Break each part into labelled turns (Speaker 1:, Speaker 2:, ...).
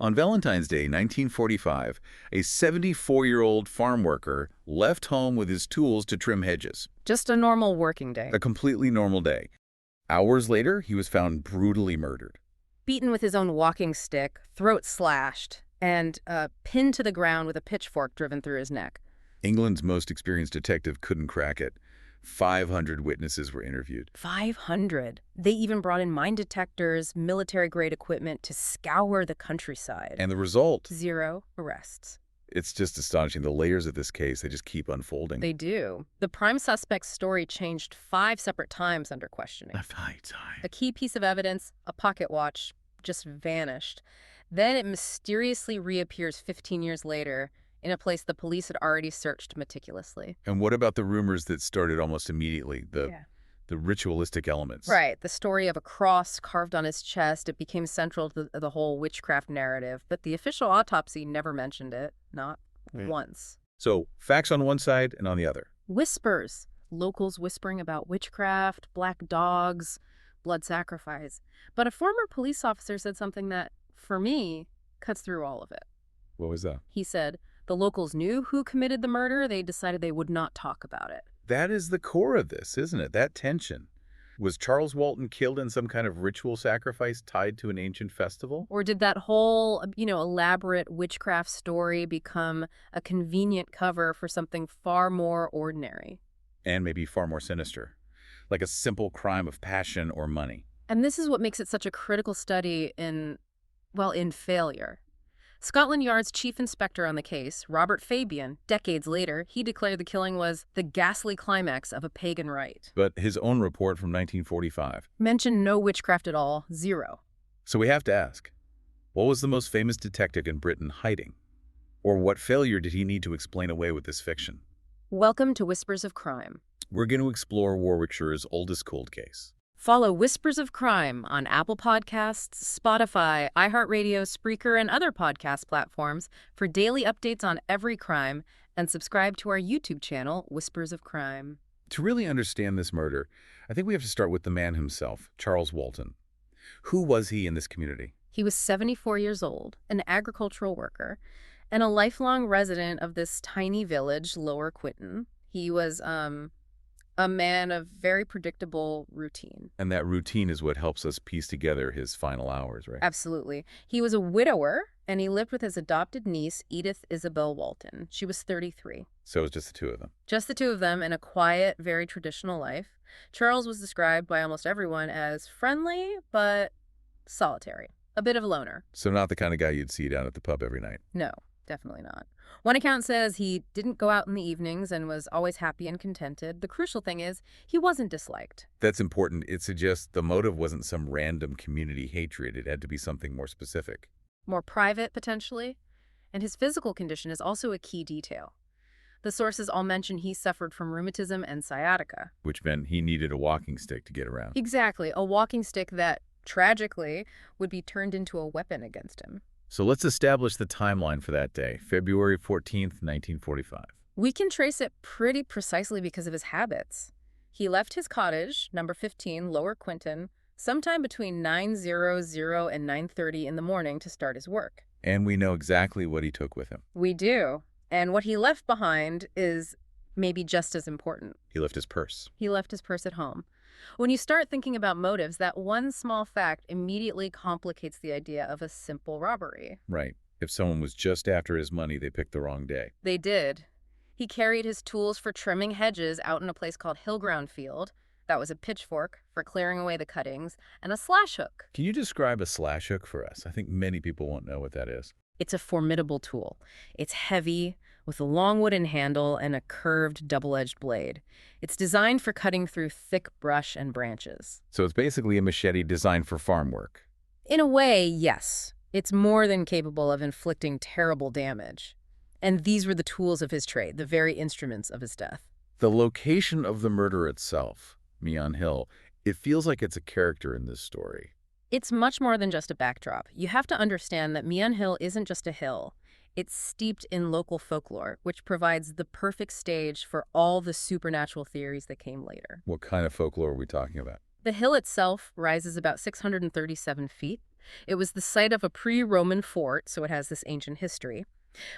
Speaker 1: On Valentine's Day, 1945, a 74-year-old farm worker left home with his tools to trim hedges.
Speaker 2: Just a normal working day.
Speaker 1: A completely normal day. Hours later, he was found brutally murdered.
Speaker 2: Beaten with his own walking stick, throat slashed, and pinned to the ground with a pitchfork driven through his neck.
Speaker 1: England's most experienced detective couldn't crack it. 500 witnesses were interviewed.
Speaker 2: 500. They even brought in mine detectors, military-grade equipment to scour the countryside.
Speaker 1: And the result?
Speaker 2: 0 arrests.
Speaker 1: It's just astonishing. The layers of this case, they just keep unfolding.
Speaker 2: They do. The prime suspect's story changed 5 separate times under questioning.
Speaker 1: 5 times.
Speaker 2: A key piece of evidence, a pocket watch, just vanished. Then it mysteriously reappears 15 years later in a place the police had already searched meticulously.
Speaker 1: And what about the rumors that started almost immediately? The ritualistic elements.
Speaker 2: Right. The story of a cross carved on his chest, it became central to the whole witchcraft narrative. But the official autopsy never mentioned it. Not once.
Speaker 1: So, facts on one side and on the other.
Speaker 2: Whispers. Locals whispering about witchcraft, black dogs, blood sacrifice. But a former police officer said something that, for me, cuts through all of it.
Speaker 1: What was that?
Speaker 2: He said, the locals knew who committed the murder. They decided they would not talk about it.
Speaker 1: That is the core of this, isn't it? That tension. Was Charles Walton killed in some kind of ritual sacrifice tied to an ancient festival?
Speaker 2: Or did that whole, elaborate witchcraft story become a convenient cover for something far more ordinary?
Speaker 1: And maybe far more sinister, like a simple crime of passion or money.
Speaker 2: And this is what makes it such a critical study in failure. Scotland Yard's chief inspector on the case, Robert Fabian, decades later, he declared the killing was the ghastly climax of a pagan rite.
Speaker 1: But his own report from 1945
Speaker 2: mentioned no witchcraft at all, 0.
Speaker 1: So we have to ask, what was the most famous detective in Britain hiding? Or what failure did he need to explain away with this fiction?
Speaker 2: Welcome to Whispers of Crime.
Speaker 1: We're going to explore Warwickshire's oldest cold case.
Speaker 2: Follow Whispers of Crime on Apple Podcasts, Spotify, iHeartRadio, Spreaker, and other podcast platforms for daily updates on every crime, and subscribe to our YouTube channel, Whispers of Crime.
Speaker 1: To really understand this murder, I think we have to start with the man himself, Charles Walton. Who was he in this community?
Speaker 2: He was 74 years old, an agricultural worker, and a lifelong resident of this tiny village, Lower Quinton. He was, a man of very predictable routine.
Speaker 1: And that routine is what helps us piece together his final hours, right?
Speaker 2: Absolutely. He was a widower, and he lived with his adopted niece, Edith Isabel Walton. She was 33.
Speaker 1: So it was just the two of them.
Speaker 2: Just the two of them in a quiet, very traditional life. Charles was described by almost everyone as friendly, but solitary. A bit of a loner.
Speaker 1: So not the kind of guy you'd see down at the pub every night.
Speaker 2: No, definitely not. One account says he didn't go out in the evenings and was always happy and contented. The crucial thing is he wasn't disliked.
Speaker 1: That's important. It suggests the motive wasn't some random community hatred. It had to be something more specific.
Speaker 2: More private, potentially. And his physical condition is also a key detail. The sources all mention he suffered from rheumatism and sciatica.
Speaker 1: Which meant he needed a walking stick to get around.
Speaker 2: Exactly. A walking stick that, tragically, would be turned into a weapon against him.
Speaker 1: So let's establish the timeline for that day, February 14th, 1945.
Speaker 2: We can trace it pretty precisely because of his habits. He left his cottage, number 15, Lower Quinton, sometime between 9:00 and 9:30 in the morning to start his work.
Speaker 1: And we know exactly what he took with him.
Speaker 2: We do. And what he left behind is maybe just as important.
Speaker 1: He left his purse.
Speaker 2: He left his purse at home. When you start thinking about motives, that one small fact immediately complicates the idea of a simple robbery.
Speaker 1: Right. If someone was just after his money, they picked the wrong day.
Speaker 2: They did. He carried his tools for trimming hedges out in a place called Hillground Field. That was a pitchfork for clearing away the cuttings, and a slash hook.
Speaker 1: Can you describe a slash hook for us? I think many people won't know what that is.
Speaker 2: It's a formidable tool. It's heavy, with a long wooden handle and a curved double-edged blade. It's designed for cutting through thick brush and branches.
Speaker 1: So it's basically a machete designed for farm work.
Speaker 2: In a way, yes. It's more than capable of inflicting terrible damage. And these were the tools of his trade, the very instruments of his death.
Speaker 1: The location of the murder itself, Meon Hill, it feels like it's a character in this story.
Speaker 2: It's much more than just a backdrop. You have to understand that Meon Hill isn't just a hill. It's steeped in local folklore, which provides the perfect stage for all the supernatural theories that came later.
Speaker 1: What kind of folklore are we talking about?
Speaker 2: The hill itself rises about 637 feet. It was the site of a pre-Roman fort, so it has this ancient history.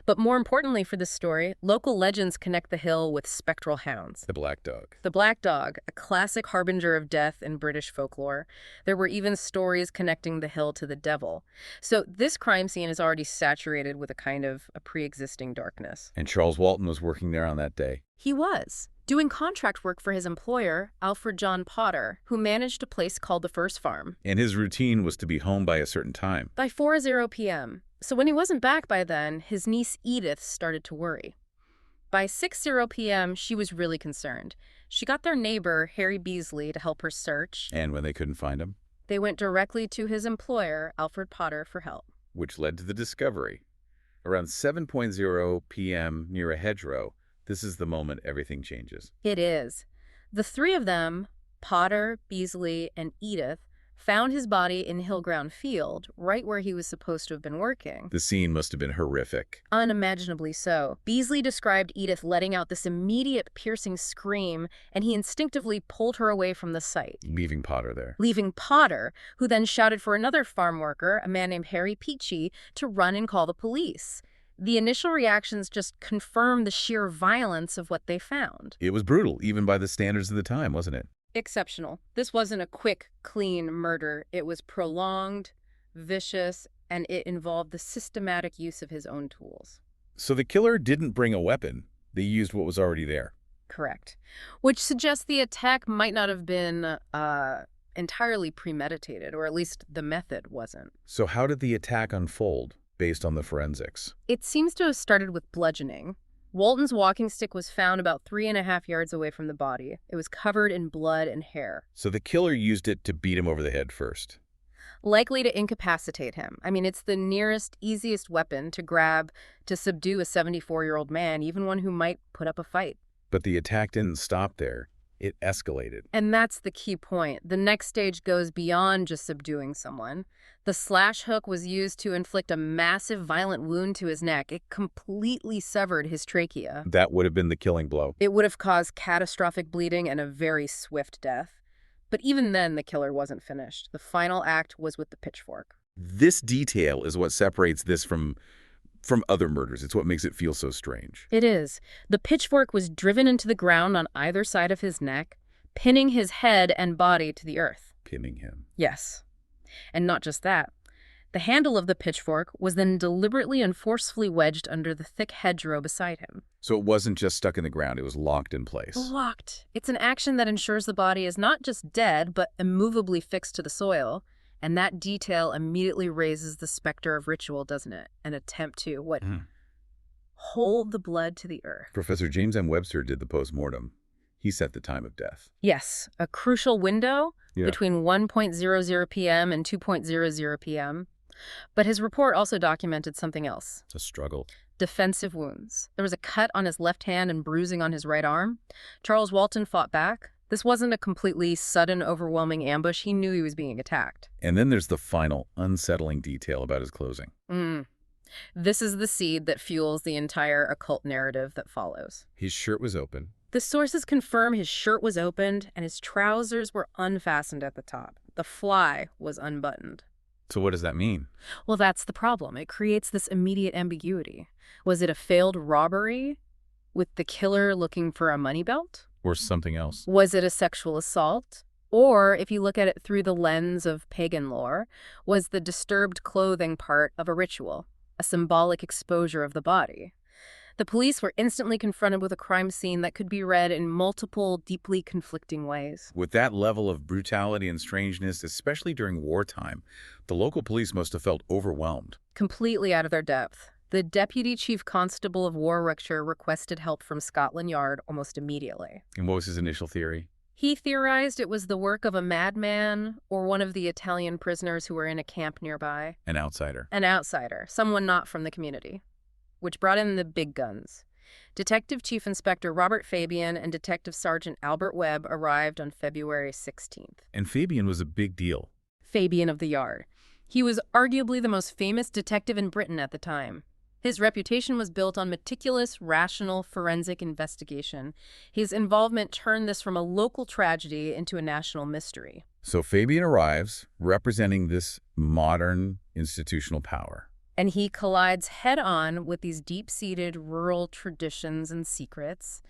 Speaker 2: But more importantly for this story, local legends connect the hill with spectral hounds.
Speaker 1: The black dog.
Speaker 2: The black dog, a classic harbinger of death in British folklore. There were even stories connecting the hill to the devil. So this crime scene is already saturated with a kind of a pre-existing darkness.
Speaker 1: And Charles Walton was working there on that day.
Speaker 2: He was, doing contract work for his employer, Alfred Potter, who managed a place called the First Farm.
Speaker 1: And his routine was to be home by a certain time.
Speaker 2: By 4:00 p.m. So when he wasn't back by then, his niece Edith started to worry. By 6:00 p.m., she was really concerned. She got their neighbor, Harry Beasley, to help her search.
Speaker 1: And when they couldn't find him?
Speaker 2: They went directly to his employer, Alfred Potter, for help.
Speaker 1: Which led to the discovery. Around 7:00 p.m. near a hedgerow, this is the moment everything changes.
Speaker 2: It is. The three of them, Potter, Beasley, and Edith, found his body in Hillground Field, right where he was supposed to have been working.
Speaker 1: The scene must have been horrific.
Speaker 2: Unimaginably so. Beasley described Edith letting out this immediate piercing scream, and he instinctively pulled her away from the site.
Speaker 1: Leaving Potter there.
Speaker 2: Leaving Potter, who then shouted for another farm worker, a man named Harry Peachy, to run and call the police. The initial reactions just confirmed the sheer violence of what they found.
Speaker 1: It was brutal, even by the standards of the time, wasn't it?
Speaker 2: Exceptional. This wasn't a quick, clean murder. It was prolonged, vicious, and it involved the systematic use of his own tools.
Speaker 1: So the killer didn't bring a weapon. They used what was already there.
Speaker 2: Correct. Which suggests the attack might not have been entirely premeditated, or at least the method wasn't.
Speaker 1: So how did the attack unfold, based on the forensics?
Speaker 2: It seems to have started with bludgeoning. Walton's walking stick was found about 3.5 yards away from the body. It was covered in blood and hair.
Speaker 1: So the killer used it to beat him over the head first.
Speaker 2: Likely to incapacitate him. I mean, it's the nearest, easiest weapon to grab to subdue a 74-year-old man, even one who might put up a fight.
Speaker 1: But the attack didn't stop there. It escalated.
Speaker 2: And that's the key point. The next stage goes beyond just subduing someone. The slash hook was used to inflict a massive violent wound to his neck. It completely severed his trachea.
Speaker 1: That would have been the killing blow.
Speaker 2: It would have caused catastrophic bleeding and a very swift death. But even then, the killer wasn't finished. The final act was with the pitchfork.
Speaker 1: This detail is what separates this from other murders. It's what makes it feel so strange.
Speaker 2: It is. The pitchfork was driven into the ground on either side of his neck, pinning his head and body to the earth.
Speaker 1: Pinning him.
Speaker 2: Yes. And not just that. The handle of the pitchfork was then deliberately and forcefully wedged under the thick hedgerow beside him.
Speaker 1: So it wasn't just stuck in the ground. It was locked in place.
Speaker 2: Locked. It's an action that ensures the body is not just dead, but immovably fixed to the soil. And that detail immediately raises the specter of ritual, doesn't it? An attempt to, hold the blood to the earth.
Speaker 1: Professor James M. Webster did the post-mortem. He set the time of death.
Speaker 2: Yes, a crucial window between 1:00 p.m. and 2:00 p.m. But his report also documented something else.
Speaker 1: A struggle.
Speaker 2: Defensive wounds. There was a cut on his left hand and bruising on his right arm. Charles Walton fought back. This wasn't a completely sudden, overwhelming ambush. He knew he was being attacked.
Speaker 1: And then there's the final, unsettling detail about his closing.
Speaker 2: This is the seed that fuels the entire occult narrative that follows.
Speaker 1: His shirt was open.
Speaker 2: The sources confirm his shirt was opened and his trousers were unfastened at the top. The fly was unbuttoned.
Speaker 1: So what does that mean?
Speaker 2: Well, that's the problem. It creates this immediate ambiguity. Was it a failed robbery with the killer looking for a money belt?
Speaker 1: Or something else?
Speaker 2: Was it a sexual assault? Or, if you look at it through the lens of pagan lore, was the disturbed clothing part of a ritual, a symbolic exposure of the body? The police were instantly confronted with a crime scene that could be read in multiple, deeply conflicting ways.
Speaker 1: With that level of brutality and strangeness, especially during wartime, the local police must have felt overwhelmed.
Speaker 2: Completely out of their depth. The Deputy Chief Constable of Warwickshire requested help from Scotland Yard almost immediately.
Speaker 1: And what was his initial theory?
Speaker 2: He theorized it was the work of a madman or one of the Italian prisoners who were in a camp nearby.
Speaker 1: An outsider.
Speaker 2: An outsider, someone not from the community. Which brought in the big guns. Detective Chief Inspector Robert Fabian and Detective Sergeant Albert Webb arrived on February 16th.
Speaker 1: And Fabian was a big deal.
Speaker 2: Fabian of the Yard. He was arguably the most famous detective in Britain at the time. His reputation was built on meticulous, rational, forensic investigation. His involvement turned this from a local tragedy into a national mystery.
Speaker 1: So Fabian arrives, representing this modern institutional power.
Speaker 2: And he collides head-on with these deep-seated rural traditions and secrets.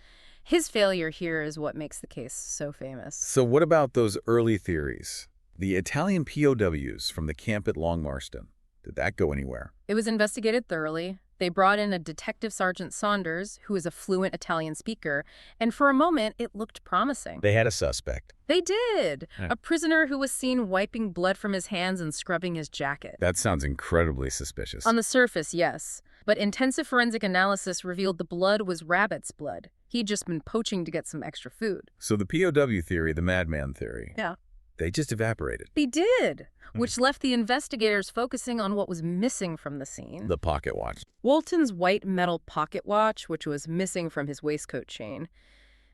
Speaker 2: His failure here is what makes the case so famous.
Speaker 1: So what about those early theories? The Italian POWs from the camp at Long Marston. Did that go anywhere?
Speaker 2: It was investigated thoroughly. They brought in a Detective Sergeant Saunders, who is a fluent Italian speaker, and for a moment, it looked promising.
Speaker 1: They had a suspect.
Speaker 2: They did!
Speaker 1: Yeah.
Speaker 2: A prisoner who was seen wiping blood from his hands and scrubbing his jacket.
Speaker 1: That sounds incredibly suspicious.
Speaker 2: On the surface, yes. But intensive forensic analysis revealed the blood was rabbit's blood. He'd just been poaching to get some extra food.
Speaker 1: So the POW theory, the madman theory,
Speaker 2: Yeah.
Speaker 1: they just evaporated.
Speaker 2: They did, which left the investigators focusing on what was missing from the scene.
Speaker 1: The pocket watch.
Speaker 2: Walton's white metal pocket watch, which was missing from his waistcoat chain.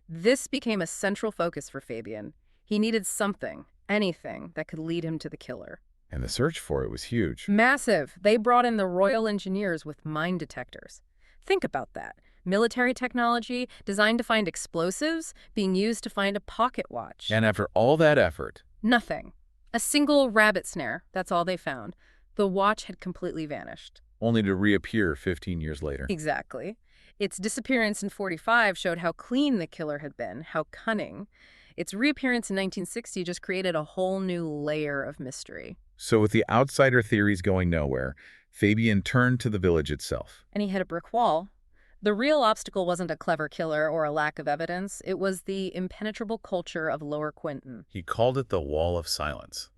Speaker 2: This became a central focus for Fabian. He needed something, anything, that could lead him to the killer.
Speaker 1: And the search for it was huge.
Speaker 2: Massive. They brought in the Royal Engineers with mine detectors. Think about that. Military technology designed to find explosives being used to find a pocket watch.
Speaker 1: And after all that effort,
Speaker 2: nothing. A single rabbit snare, that's all they found. The watch had completely vanished.
Speaker 1: only to reappear 15 years later.
Speaker 2: Exactly. Its disappearance in 1945 showed how clean the killer had been, how cunning. Its reappearance in 1960 just created a whole new layer of mystery.
Speaker 1: So with the outsider theories going nowhere, Fabian turned to the village itself.
Speaker 2: And he hit a brick wall. The real obstacle wasn't a clever killer or a lack of evidence. It was the impenetrable culture of Lower Quinton.
Speaker 1: He called it the Wall of Silence.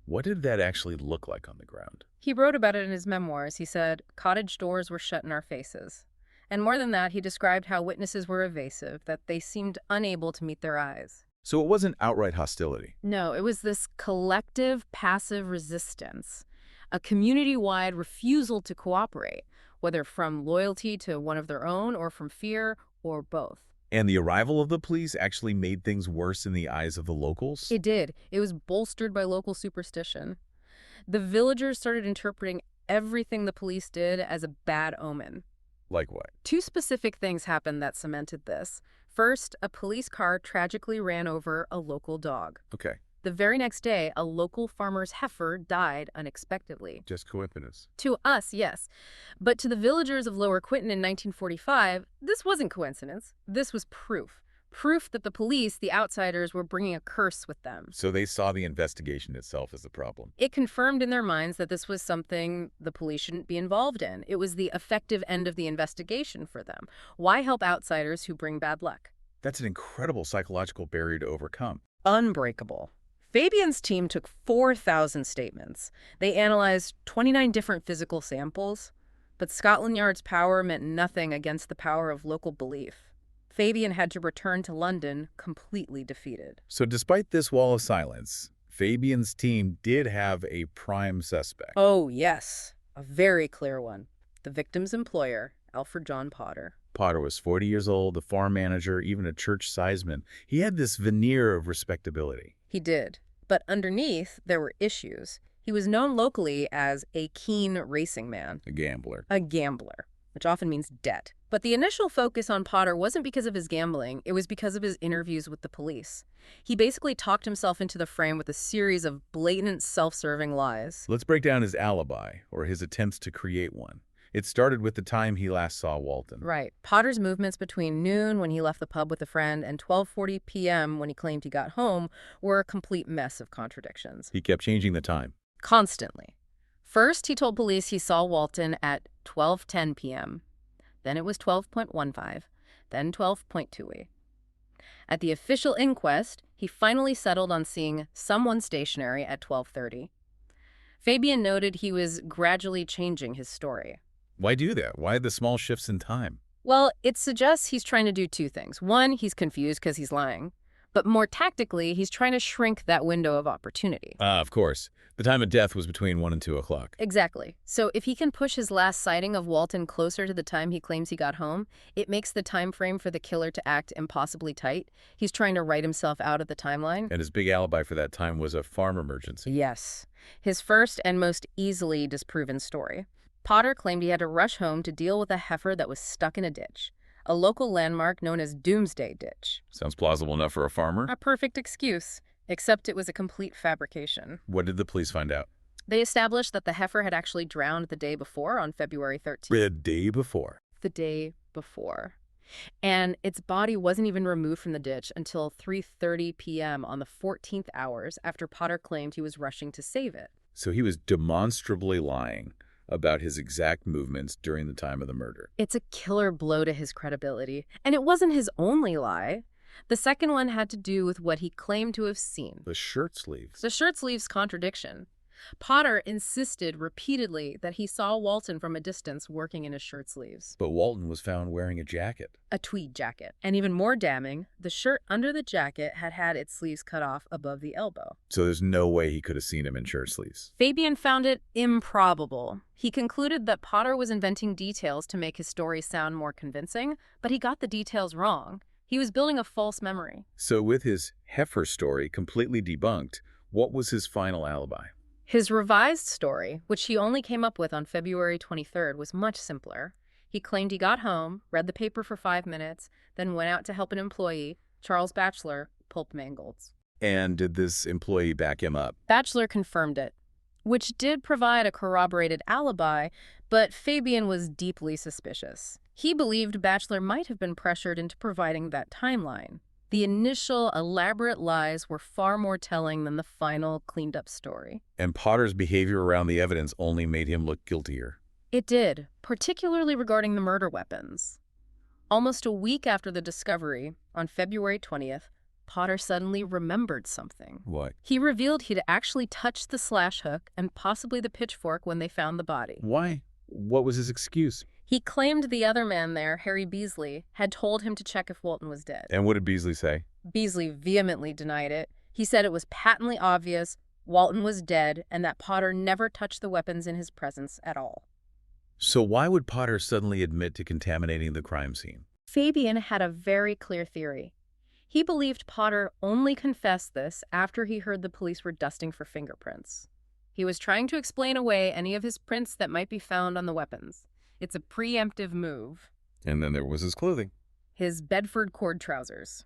Speaker 1: What did that actually look like on the ground?
Speaker 2: He wrote about it in his memoirs. He said, "Cottage doors were shut in our faces." And more than that, he described how witnesses were evasive, that they seemed unable to meet their eyes.
Speaker 1: So it wasn't outright hostility.
Speaker 2: No, it was this collective, passive resistance, a community-wide refusal to cooperate, whether from loyalty to one of their own or from fear or both.
Speaker 1: And the arrival of the police actually made things worse in the eyes of the locals?
Speaker 2: It did. It was bolstered by local superstition. The villagers started interpreting everything the police did as a bad omen.
Speaker 1: Like what?
Speaker 2: Two specific things happened that cemented this. First, a police car tragically ran over a local dog.
Speaker 1: Okay.
Speaker 2: The very next day, a local farmer's heifer died unexpectedly.
Speaker 1: Just coincidence.
Speaker 2: To us, yes. But to the villagers of Lower Quinton in 1945, this wasn't coincidence. This was proof. Proof that the police, the outsiders, were bringing a curse with them.
Speaker 1: So they saw the investigation itself as the problem.
Speaker 2: It confirmed in their minds that this was something the police shouldn't be involved in. It was the effective end of the investigation for them. Why help outsiders who bring bad luck?
Speaker 1: That's an incredible psychological barrier to overcome.
Speaker 2: Unbreakable. Fabian's team took 4,000 statements. They analyzed 29 different physical samples, but Scotland Yard's power meant nothing against the power of local belief. Fabian had to return to London completely defeated.
Speaker 1: So despite this wall of silence, Fabian's team did have a prime suspect.
Speaker 2: Oh, yes. A very clear one. The victim's employer, Alfred John Potter.
Speaker 1: Potter was 40 years old, a farm manager, even a church sizeman. He had this veneer of respectability.
Speaker 2: He did. But underneath, there were issues. He was known locally as a keen racing man.
Speaker 1: A gambler.
Speaker 2: A gambler, which often means debt. But the initial focus on Potter wasn't because of his gambling. It was because of his interviews with the police. He basically talked himself into the frame with a series of blatant, self-serving lies.
Speaker 1: Let's break down his alibi, or his attempts to create one. It started with the time he last saw Walton.
Speaker 2: Right. Potter's movements between noon when he left the pub with a friend and 12:40 p.m. when he claimed he got home were a complete mess of contradictions.
Speaker 1: He kept changing the time.
Speaker 2: Constantly. First, he told police he saw Walton at 12:10 p.m. Then it was 12:15, then 12:20. At the official inquest, he finally settled on seeing someone stationary at 12:30. Fabian noted he was gradually changing his story.
Speaker 1: Why do that? Why the small shifts in time?
Speaker 2: Well, it suggests he's trying to do two things. One, he's confused because he's lying. But more tactically, he's trying to shrink that window of opportunity.
Speaker 1: Of course. The time of death was between 1 and 2 o'clock.
Speaker 2: Exactly. So if he can push his last sighting of Walton closer to the time he claims he got home, it makes the time frame for the killer to act impossibly tight. He's trying to write himself out of the timeline.
Speaker 1: And his big alibi for that time was a farm emergency.
Speaker 2: Yes. His first and most easily disproven story. Potter claimed he had to rush home to deal with a heifer that was stuck in a ditch, a local landmark known as Doomsday Ditch.
Speaker 1: Sounds plausible enough for a farmer.
Speaker 2: A perfect excuse. except it was a complete fabrication.
Speaker 1: What did the police find out?
Speaker 2: They established that the heifer had actually drowned the day before on February 13th.
Speaker 1: The day before.
Speaker 2: The day before. And its body wasn't even removed from the ditch until 3:30 p.m. on the 14th hours after Potter claimed he was rushing to save it.
Speaker 1: So he was demonstrably lying about his exact movements during the time of the murder.
Speaker 2: It's a killer blow to his credibility. And it wasn't his only lie. The second one had to do with what he claimed to have seen.
Speaker 1: The shirt sleeves.
Speaker 2: The shirt sleeves contradiction. Potter insisted repeatedly that he saw Walton from a distance working in his shirt sleeves.
Speaker 1: But Walton was found wearing a jacket.
Speaker 2: A tweed jacket. And even more damning, the shirt under the jacket had had its sleeves cut off above the elbow.
Speaker 1: So there's no way he could have seen him in shirt sleeves.
Speaker 2: Fabian found it improbable. He concluded that Potter was inventing details to make his story sound more convincing, but he got the details wrong. He was building a false memory.
Speaker 1: So with his heifer story completely debunked, what was his final alibi?
Speaker 2: His revised story, which he only came up with on February 23rd, was much simpler. He claimed he got home, read the paper for 5 minutes, then went out to help an employee, Charles Batchelor, pulp mangolds.
Speaker 1: And did this employee back him up?
Speaker 2: Batchelor confirmed it, which did provide a corroborated alibi, but Fabian was deeply suspicious. He believed Batchelor might have been pressured into providing that timeline. The initial elaborate lies were far more telling than the final cleaned-up story.
Speaker 1: And Potter's behavior around the evidence only made him look guiltier.
Speaker 2: It did, particularly regarding the murder weapons. Almost a week after the discovery, on February 20th, Potter suddenly remembered something.
Speaker 1: What?
Speaker 2: He revealed he'd actually touched the slash hook and possibly the pitchfork when they found the body.
Speaker 1: Why? What was his excuse?
Speaker 2: He claimed the other man there, Harry Beasley, had told him to check if Walton was dead.
Speaker 1: And what did Beasley say?
Speaker 2: Beasley vehemently denied it. He said it was patently obvious Walton was dead and that Potter never touched the weapons in his presence at all.
Speaker 1: So why would Potter suddenly admit to contaminating the crime scene?
Speaker 2: Fabian had a very clear theory. He believed Potter only confessed this after he heard the police were dusting for fingerprints. He was trying to explain away any of his prints that might be found on the weapons. It's a preemptive move.
Speaker 1: And then there was his clothing.
Speaker 2: His Bedford cord trousers.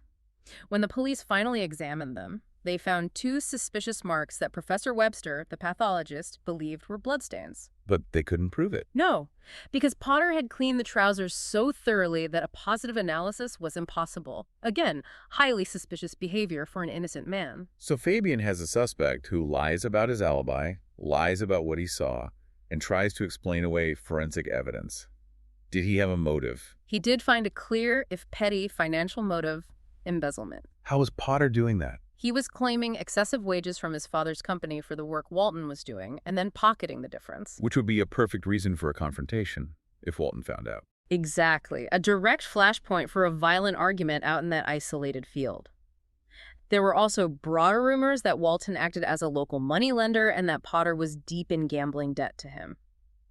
Speaker 2: When the police finally examined them, they found 2 suspicious marks that Professor Webster, the pathologist, believed were bloodstains.
Speaker 1: But they couldn't prove it.
Speaker 2: No, because Potter had cleaned the trousers so thoroughly that a positive analysis was impossible. Again, highly suspicious behavior for an innocent man.
Speaker 1: So Fabian has a suspect who lies about his alibi, lies about what he saw, and tries to explain away forensic evidence. Did he have a motive?
Speaker 2: He did find a clear, if petty, financial motive: embezzlement.
Speaker 1: How was Potter doing that?
Speaker 2: He was claiming excessive wages from his father's company for the work Walton was doing and then pocketing the difference.
Speaker 1: Which would be a perfect reason for a confrontation, if Walton found out.
Speaker 2: Exactly. A direct flashpoint for a violent argument out in that isolated field. There were also broader rumors that Walton acted as a local moneylender and that Potter was deep in gambling debt to him.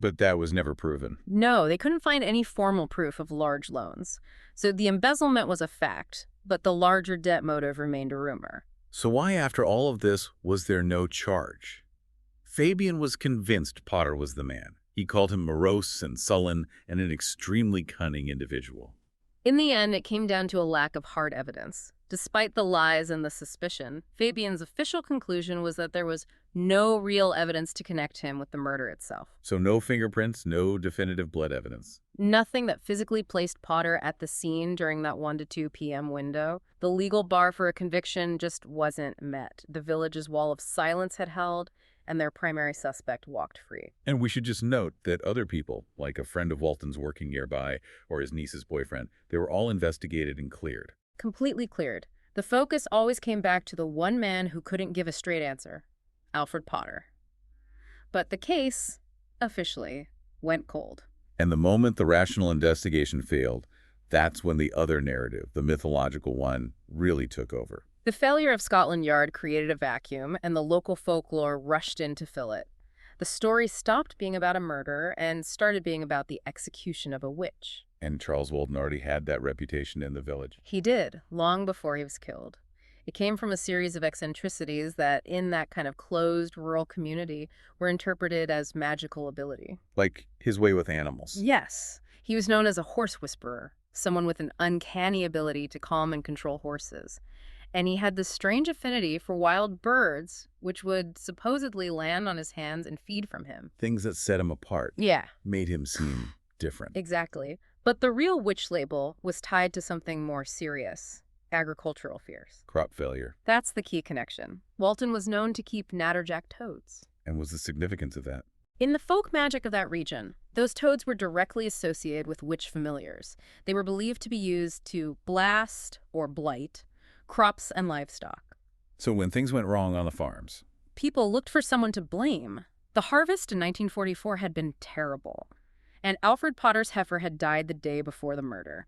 Speaker 1: But that was never proven.
Speaker 2: No, they couldn't find any formal proof of large loans. So the embezzlement was a fact, but the larger debt motive remained a rumor.
Speaker 1: So why, after all of this, was there no charge? Fabian was convinced Potter was the man. He called him morose and sullen and an extremely cunning individual.
Speaker 2: In the end, it came down to a lack of hard evidence. Despite the lies and the suspicion, Fabian's official conclusion was that there was no real evidence to connect him with the murder itself.
Speaker 1: So no fingerprints, no definitive blood evidence.
Speaker 2: Nothing that physically placed Potter at the scene during that 1 to 2 p.m. window. The legal bar for a conviction just wasn't met. The village's wall of silence had held, and their primary suspect walked free.
Speaker 1: And we should just note that other people, like a friend of Walton's working nearby or his niece's boyfriend, they were all investigated and cleared.
Speaker 2: Completely cleared. The focus always came back to the one man who couldn't give a straight answer: Alfred Potter. But the case, officially, went cold.
Speaker 1: And the moment the rational investigation failed, that's when the other narrative, the mythological one, really took over.
Speaker 2: The failure of Scotland Yard created a vacuum, and the local folklore rushed in to fill it. The story stopped being about a murder and started being about the execution of a witch.
Speaker 1: And Charles Walton already had that reputation in the village.
Speaker 2: He did, long before he was killed. It came from a series of eccentricities that, in that kind of closed rural community, were interpreted as magical ability.
Speaker 1: Like his way with animals.
Speaker 2: Yes. He was known as a horse whisperer, someone with an uncanny ability to calm and control horses. And he had this strange affinity for wild birds, which would supposedly land on his hands and feed from him.
Speaker 1: Things that set him apart.
Speaker 2: Yeah.
Speaker 1: Made him seem different.
Speaker 2: Exactly. But the real witch label was tied to something more serious: agricultural fears.
Speaker 1: Crop failure.
Speaker 2: That's the key connection. Walton was known to keep natterjack toads.
Speaker 1: And was the significance of that?
Speaker 2: In the folk magic of that region, those toads were directly associated with witch familiars. They were believed to be used to blast or blight crops and livestock.
Speaker 1: So when things went wrong on the farms,
Speaker 2: People looked for someone to blame. The harvest in 1944 had been terrible, and Alfred Potter's heifer had died the day before the murder.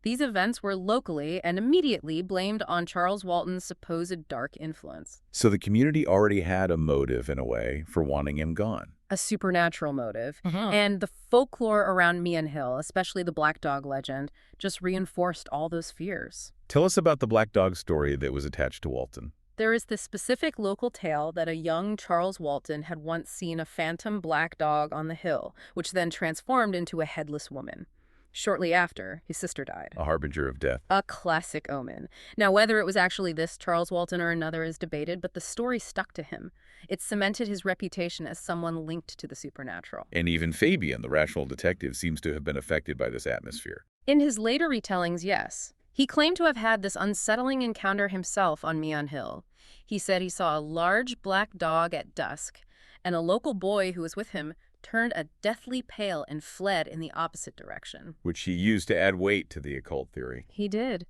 Speaker 2: These events were locally and immediately blamed on Charles Walton's supposed dark influence.
Speaker 1: so the community already had a motive, in a way, for wanting him gone.
Speaker 2: A supernatural motive. And the folklore around Meehan Hill, especially the Black Dog legend, just reinforced all those fears.
Speaker 1: Tell us about the Black Dog story that was attached to Walton.
Speaker 2: There is this specific local tale that a young Charles Walton had once seen a phantom black dog on the hill, which then transformed into a headless woman. Shortly after, his sister died.
Speaker 1: A harbinger of death.
Speaker 2: A classic omen. Now, whether it was actually this Charles Walton or another is debated, but the story stuck to him. It cemented his reputation as someone linked to the supernatural.
Speaker 1: And even Fabian, the rational detective, seems to have been affected by this atmosphere.
Speaker 2: In his later retellings, yes. He claimed to have had this unsettling encounter himself on Meehan Hill. He said he saw a large black dog at dusk, and a local boy who was with him turned a deathly pale and fled in the opposite direction.
Speaker 1: Which he used to add weight to the occult theory.
Speaker 2: He did.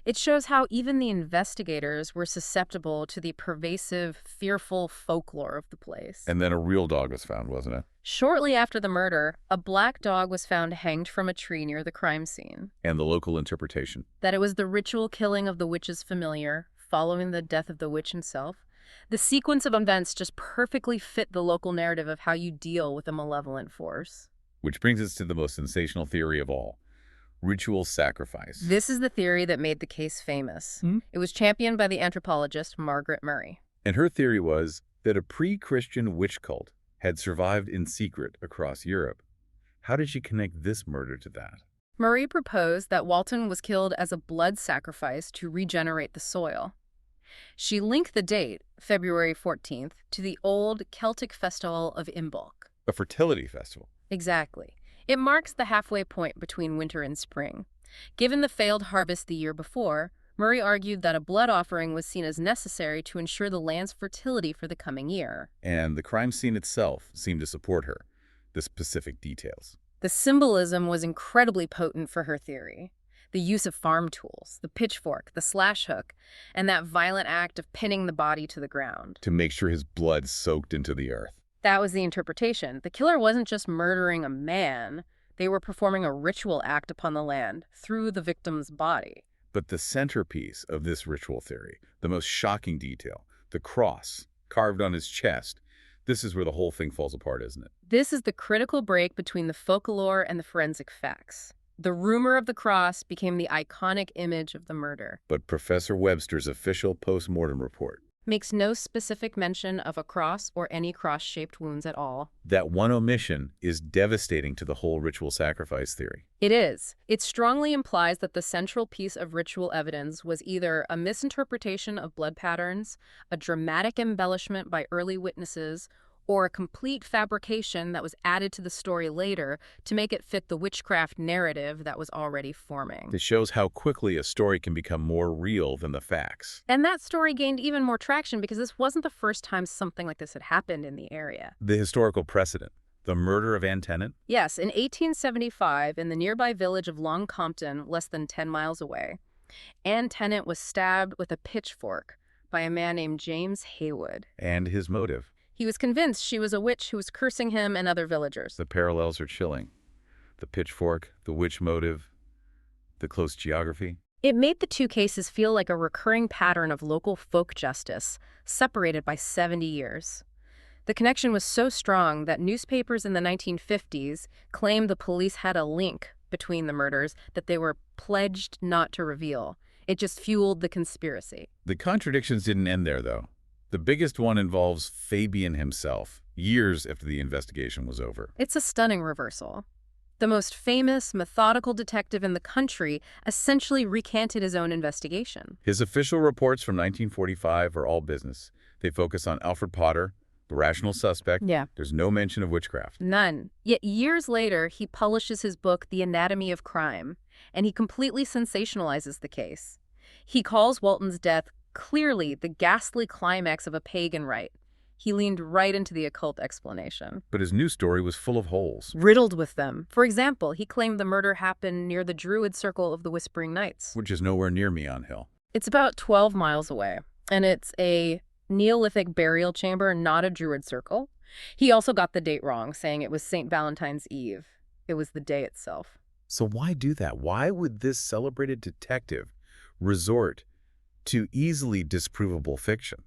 Speaker 2: It shows how even the investigators were susceptible to the pervasive, fearful folklore of the place.
Speaker 1: And then a real dog was found, wasn't it?
Speaker 2: Shortly after the murder, a black dog was found hanged from a tree near the crime scene.
Speaker 1: And the local interpretation.
Speaker 2: That it was the ritual killing of the witch's familiar, following the death of the witch himself. The sequence of events just perfectly fit the local narrative of how you deal with a malevolent force.
Speaker 1: Which brings us to the most sensational theory of all. Ritual sacrifice.
Speaker 2: This is the theory that made the case famous. It was championed by the anthropologist Margaret Murray.
Speaker 1: And her theory was that a pre-Christian witch cult had survived in secret across Europe. How did she connect this murder to that?
Speaker 2: Murray proposed that Walton was killed as a blood sacrifice to regenerate the soil. She linked the date, February 14th, to the old Celtic festival of Imbolc.
Speaker 1: A fertility festival.
Speaker 2: Exactly. It marks the halfway point between winter and spring. Given the failed harvest the year before, Murray argued that a blood offering was seen as necessary to ensure the land's fertility for the coming year.
Speaker 1: And the crime scene itself seemed to support her, the specific details.
Speaker 2: The symbolism was incredibly potent for her theory. The use of farm tools, the pitchfork, the slash hook, and that violent act of pinning the body to the ground.
Speaker 1: To make sure his blood soaked into the earth.
Speaker 2: That was the interpretation. The killer wasn't just murdering a man. They were performing a ritual act upon the land through the victim's body.
Speaker 1: But the centerpiece of this ritual theory, the most shocking detail, the cross carved on his chest, this is where the whole thing falls apart, isn't it?
Speaker 2: This is the critical break between the folklore and the forensic facts. The rumor of the cross became the iconic image of the murder.
Speaker 1: But Professor Webster's official post-mortem report
Speaker 2: Makes no specific mention of a cross or any cross-shaped wounds at all.
Speaker 1: that one omission is devastating to the whole ritual sacrifice theory.
Speaker 2: It is. It strongly implies that the central piece of ritual evidence was either a misinterpretation of blood patterns, a dramatic embellishment by early witnesses, or a complete fabrication that was added to the story later to make it fit the witchcraft narrative that was already forming.
Speaker 1: This shows how quickly a story can become more real than the facts.
Speaker 2: And that story gained even more traction because this wasn't the first time something like this had happened in the area.
Speaker 1: The historical precedent, the murder of Anne Tennant,
Speaker 2: Yes, in 1875, in the nearby village of Long Compton, less than 10 miles away, Anne Tennant was stabbed with a pitchfork by a man named James Haywood.
Speaker 1: and his motive.
Speaker 2: He was convinced she was a witch who was cursing him and other villagers.
Speaker 1: The parallels are chilling. The pitchfork, the witch motive, the close geography.
Speaker 2: It made the two cases feel like a recurring pattern of local folk justice, separated by 70 years. The connection was so strong that newspapers in the 1950s claimed the police had a link between the murders that they were pledged not to reveal. It just fueled the conspiracy.
Speaker 1: The contradictions didn't end there, though. The biggest one involves Fabian himself, years after the investigation was over.
Speaker 2: It's a stunning reversal. The most famous, methodical detective in the country essentially recanted his own investigation.
Speaker 1: His official reports from 1945 are all business. They focus on Alfred Potter, the rational suspect.
Speaker 2: Yeah.
Speaker 1: There's no mention of witchcraft.
Speaker 2: None. Yet years later, he publishes his book, The Anatomy of Crime, and he completely sensationalizes the case. He calls Walton's death clearly the ghastly climax of a pagan rite. He leaned right into the occult explanation.
Speaker 1: But his new story was full of holes.
Speaker 2: Riddled with them. For example, he claimed the murder happened near the Druid Circle of the Whispering Knights.
Speaker 1: Which is nowhere near Meon Hill.
Speaker 2: It's about 12 miles away, and it's a Neolithic burial chamber, not a Druid Circle. He also got the date wrong, saying it was St. Valentine's Eve. It was the day itself.
Speaker 1: So why do that? Why would this celebrated detective resort to easily disprovable fiction?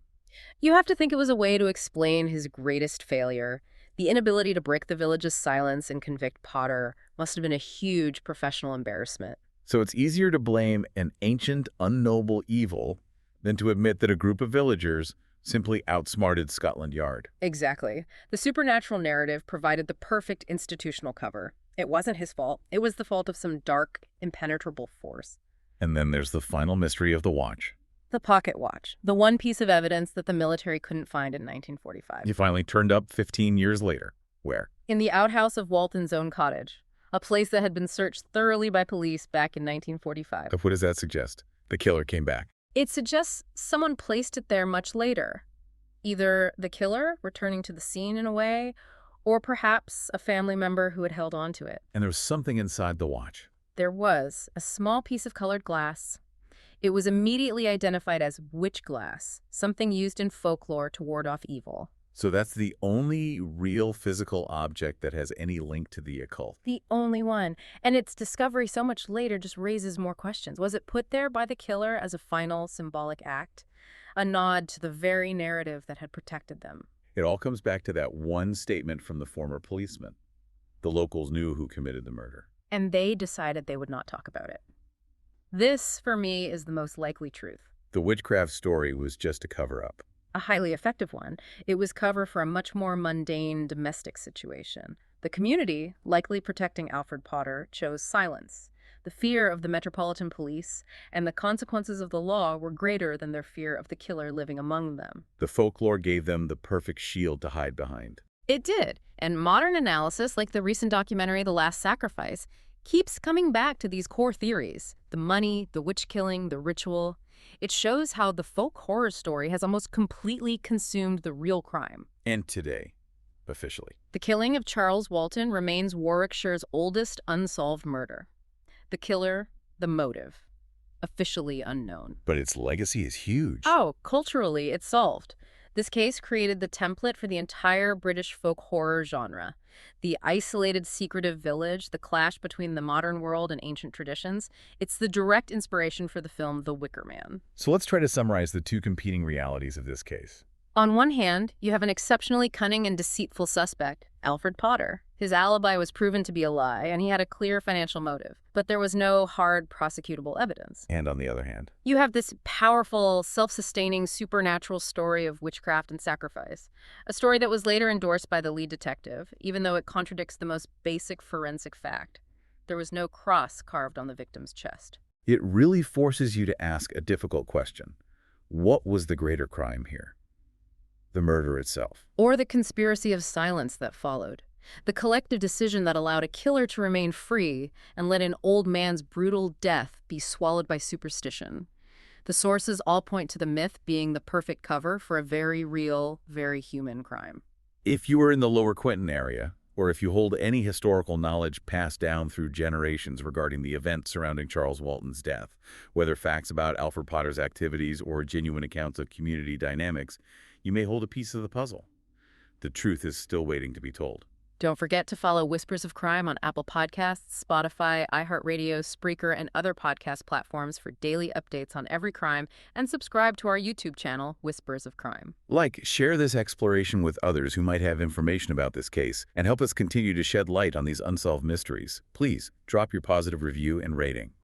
Speaker 2: You have to think it was a way to explain his greatest failure. The inability to break the village's silence and convict Potter must have been a huge professional embarrassment.
Speaker 1: So it's easier to blame an ancient, unknowable evil than to admit that a group of villagers simply outsmarted Scotland Yard.
Speaker 2: Exactly. The supernatural narrative provided the perfect institutional cover. It wasn't his fault. It was the fault of some dark, impenetrable force.
Speaker 1: And then there's the final mystery of the watch.
Speaker 2: The pocket watch, the one piece of evidence that the military couldn't find in 1945.
Speaker 1: It finally turned up 15 years later. Where?
Speaker 2: In the outhouse of Walton's own cottage, a place that had been searched thoroughly by police back in 1945.
Speaker 1: What does that suggest? The killer came back.
Speaker 2: It suggests someone placed it there much later. Either the killer, returning to the scene in a way, or perhaps a family member who had held on to it.
Speaker 1: And there was something inside the watch.
Speaker 2: There was a small piece of colored glass. It was immediately identified as witch glass, something used in folklore to ward off evil.
Speaker 1: So that's the only real physical object that has any link to the occult.
Speaker 2: The only one. And its discovery so much later just raises more questions. Was it put there by the killer as a final symbolic act? A nod to the very narrative that had protected them?
Speaker 1: It all comes back to that one statement from the former policeman. The locals knew who committed the murder.
Speaker 2: And they decided they would not talk about it. This, for me, is the most likely truth.
Speaker 1: The witchcraft story was just a cover-up.
Speaker 2: A highly effective one. It was cover for a much more mundane domestic situation. The community, likely protecting Alfred Potter, chose silence. The fear of the Metropolitan Police and the consequences of the law were greater than their fear of the killer living among them.
Speaker 1: The folklore gave them the perfect shield to hide behind.
Speaker 2: It did. And modern analysis, like the recent documentary The Last Sacrifice, keeps coming back to these core theories. The money, the witch killing, the ritual. It shows how the folk horror story has almost completely consumed the real crime.
Speaker 1: And today, officially.
Speaker 2: The killing of Charles Walton remains Warwickshire's oldest unsolved murder. The killer, the motive, officially unknown.
Speaker 1: But its legacy is huge.
Speaker 2: Oh, culturally, it's solved. This case created the template for the entire British folk horror genre. The isolated, secretive village, the clash between the modern world and ancient traditions. It's the direct inspiration for the film The Wicker Man.
Speaker 1: So let's try to summarize the two competing realities of this case.
Speaker 2: On one hand, you have an exceptionally cunning and deceitful suspect, Alfred Potter. His alibi was proven to be a lie, and he had a clear financial motive. But there was no hard prosecutable evidence.
Speaker 1: And on the other hand,
Speaker 2: You have this powerful, self-sustaining, supernatural story of witchcraft and sacrifice. A story that was later endorsed by the lead detective, even though it contradicts the most basic forensic fact. There was no cross carved on the victim's chest.
Speaker 1: it really forces you to ask a difficult question. What was the greater crime here? The murder itself.
Speaker 2: Or the conspiracy of silence that followed. The collective decision that allowed a killer to remain free and let an old man's brutal death be swallowed by superstition. The sources all point to the myth being the perfect cover for a very real, very human crime.
Speaker 1: If you are in the Lower Quinton area, or if you hold any historical knowledge passed down through generations regarding the events surrounding Charles Walton's death, whether facts about Alfred Potter's activities or genuine accounts of community dynamics, you may hold a piece of the puzzle. The truth is still waiting to be told.
Speaker 2: Don't forget to follow Whispers of Crime on Apple Podcasts, Spotify, iHeartRadio, Spreaker, and other podcast platforms for daily updates on every crime, and subscribe to our YouTube channel, Whispers of Crime.
Speaker 1: Share this exploration with others who might have information about this case, and help us continue to shed light on these unsolved mysteries. Please, drop your positive review and rating.